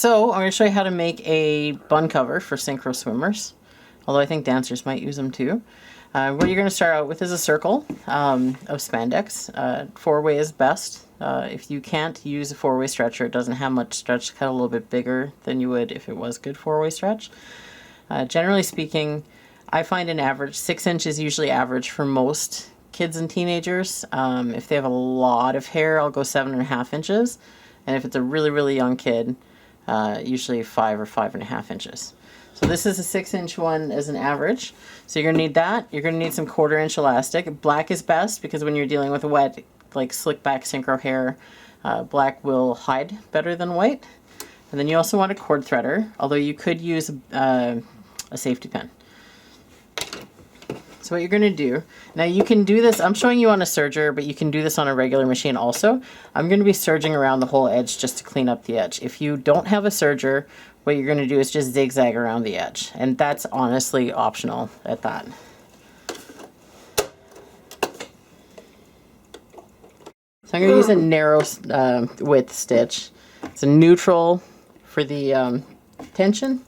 So I'm going to show you how to make a bun cover for synchro swimmers, although I think dancers might use them too. What you're going to start out with is a circle of spandex. 4-way is best. If you can't use a 4-way stretcher, it doesn't have much stretch, cut a little bit bigger than you would if it was good 4-way stretch. Generally speaking, I find an average 6 inches usually average for most kids and teenagers. If they have a lot of hair, I'll go 7.5 inches, and if it's a really young kid, usually 5 or 5.5 inches. So this is a 6-inch one as an average. So you're gonna need that. You're gonna need some 1/4-inch elastic. Black is best because when you're dealing with wet, like slick back synchro hair, black will hide better than white. And then you also want a cord threader, although you could use a safety pin. So what you're going to do, now you can do this, I'm showing you on a serger, but you can do this on a regular machine also. I'm going to be serging around the whole edge just to clean up the edge. If you don't have a serger, what you're going to do is just zigzag around the edge, and that's honestly optional at that. So I'm going to use a narrow width stitch. It's a neutral for the tension.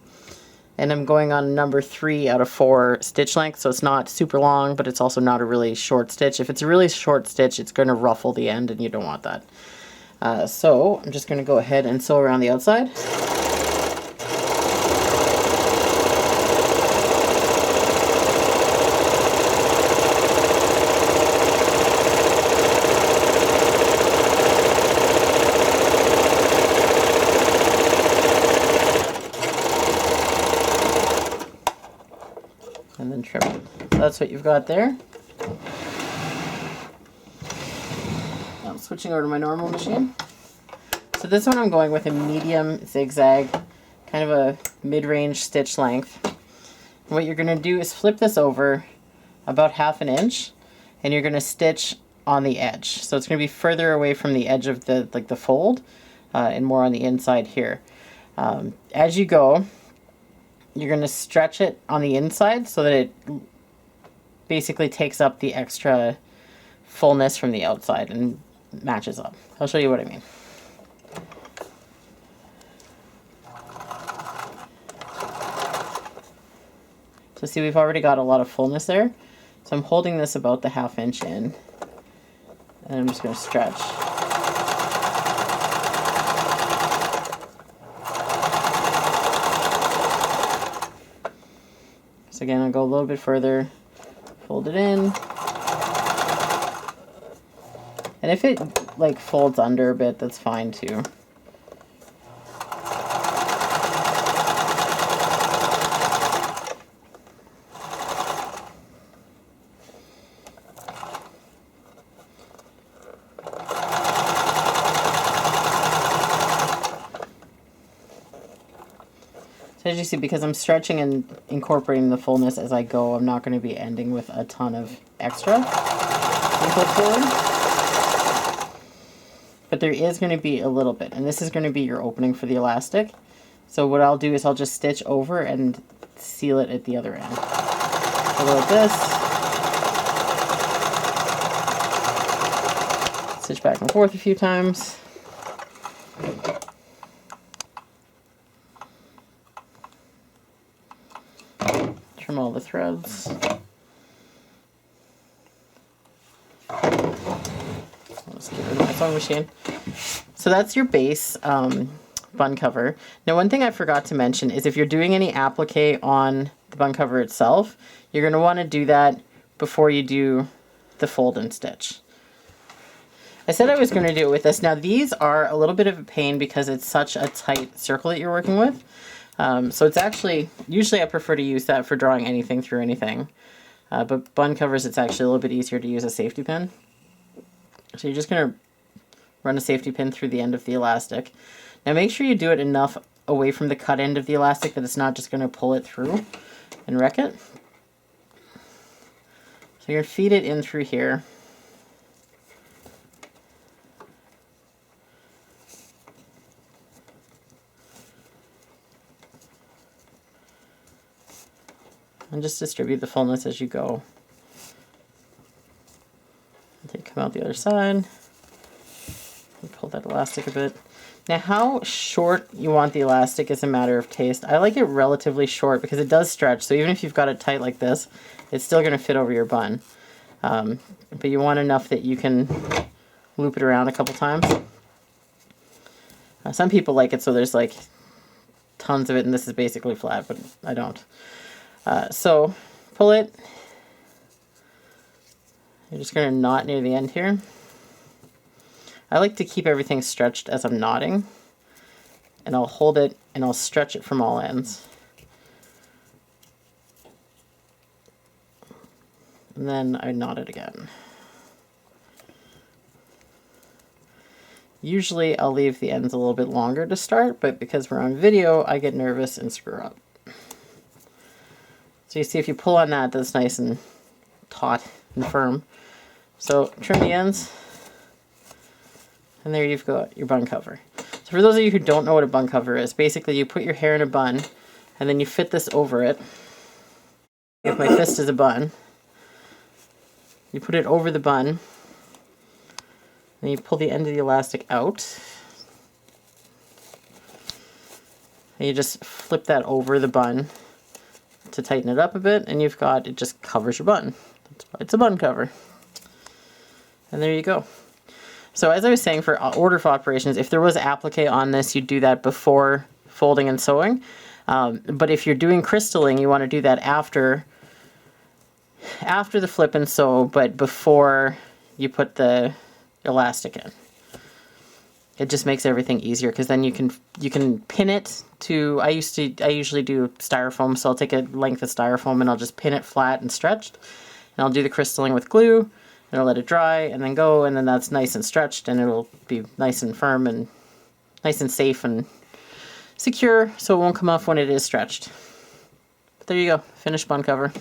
And I'm going on number 3 out of 4 stitch length, so it's not super long, but it's also not a really short stitch. If it's a really short stitch, it's going to ruffle the end, and you don't want that. So I'm just going to go ahead and sew around the outside. And then trim it. So that's what you've got there. Now I'm switching over to my normal machine. So this one I'm going with a medium zigzag, kind of a mid-range stitch length. And what you're going to do is flip this over about 1/2 inch, and you're going to stitch on the edge. So it's going to be further away from the edge of the fold, and more on the inside here. As you go, you're going to stretch it on the inside so that it basically takes up the extra fullness from the outside and matches up. I'll show you what I mean. So see, we've already got a lot of fullness there. So I'm holding this about the 1/2 inch in, and I'm just going to stretch. So again, I'll go a little bit further, fold it in. And if it like folds under a bit, that's fine too. So as you see, because I'm stretching and incorporating the fullness as I go, I'm not going to be ending with a ton of extra input forward. But there is going to be a little bit, and this is going to be your opening for the elastic. So what I'll do is I'll just stitch over and seal it at the other end. So go like this. Stitch back and forth a few times. Trim all the threads. Let's get rid of my sewing machine. So that's your base bun cover. Now, one thing I forgot to mention is if you're doing any applique on the bun cover itself, you're going to want to do that before you do the fold and stitch. I said I was going to do it with this. Now, these are a little bit of a pain because it's such a tight circle that you're working with. So it's actually, usually I prefer to use that for drawing anything through anything. But bun covers, it's actually a little bit easier to use a safety pin. So you're just going to run a safety pin through the end of the elastic. Now make sure you do it enough away from the cut end of the elastic that it's not just going to pull it through and wreck it. So you're going to feed it in through here. And just distribute the fullness as you go. Come out the other side. Pull that elastic a bit. Now, how short you want the elastic is a matter of taste. I like it relatively short because it does stretch. So even if you've got it tight like this, it's still going to fit over your bun. But you want enough that you can loop it around a couple times. Some people like it so there's like tons of it, and this is basically flat, but I don't. So pull it. You're just going to knot near the end here. I like to keep everything stretched as I'm knotting, and I'll hold it and I'll stretch it from all ends. And then I knot it again. Usually I'll leave the ends a little bit longer to start, but because we're on video, I get nervous and screw up. So you see if you pull on that, that's nice and taut and firm. So trim the ends. And there you've got your bun cover. So for those of you who don't know what a bun cover is, basically you put your hair in a bun and then you fit this over it. If my fist is a bun, you put it over the bun, and you pull the end of the elastic out. And you just flip that over the bun to tighten it up a bit, and you've got, it just covers your bun. It's a bun cover. And there you go. So as I was saying, for order of operations, if there was applique on this, you'd do that before folding and sewing. But if you're doing crystalling, you want to do that after the flip and sew, but before you put the elastic in. It just makes everything easier because then you can pin it to, I usually do styrofoam, so I'll take a length of styrofoam and I'll just pin it flat and stretched, and I'll do the crystalling with glue. And I'll let it dry and then go, and then that's nice and stretched, and it'll be nice and firm and nice and safe and secure, so it won't come off when it is stretched. But there you go, finished bun cover.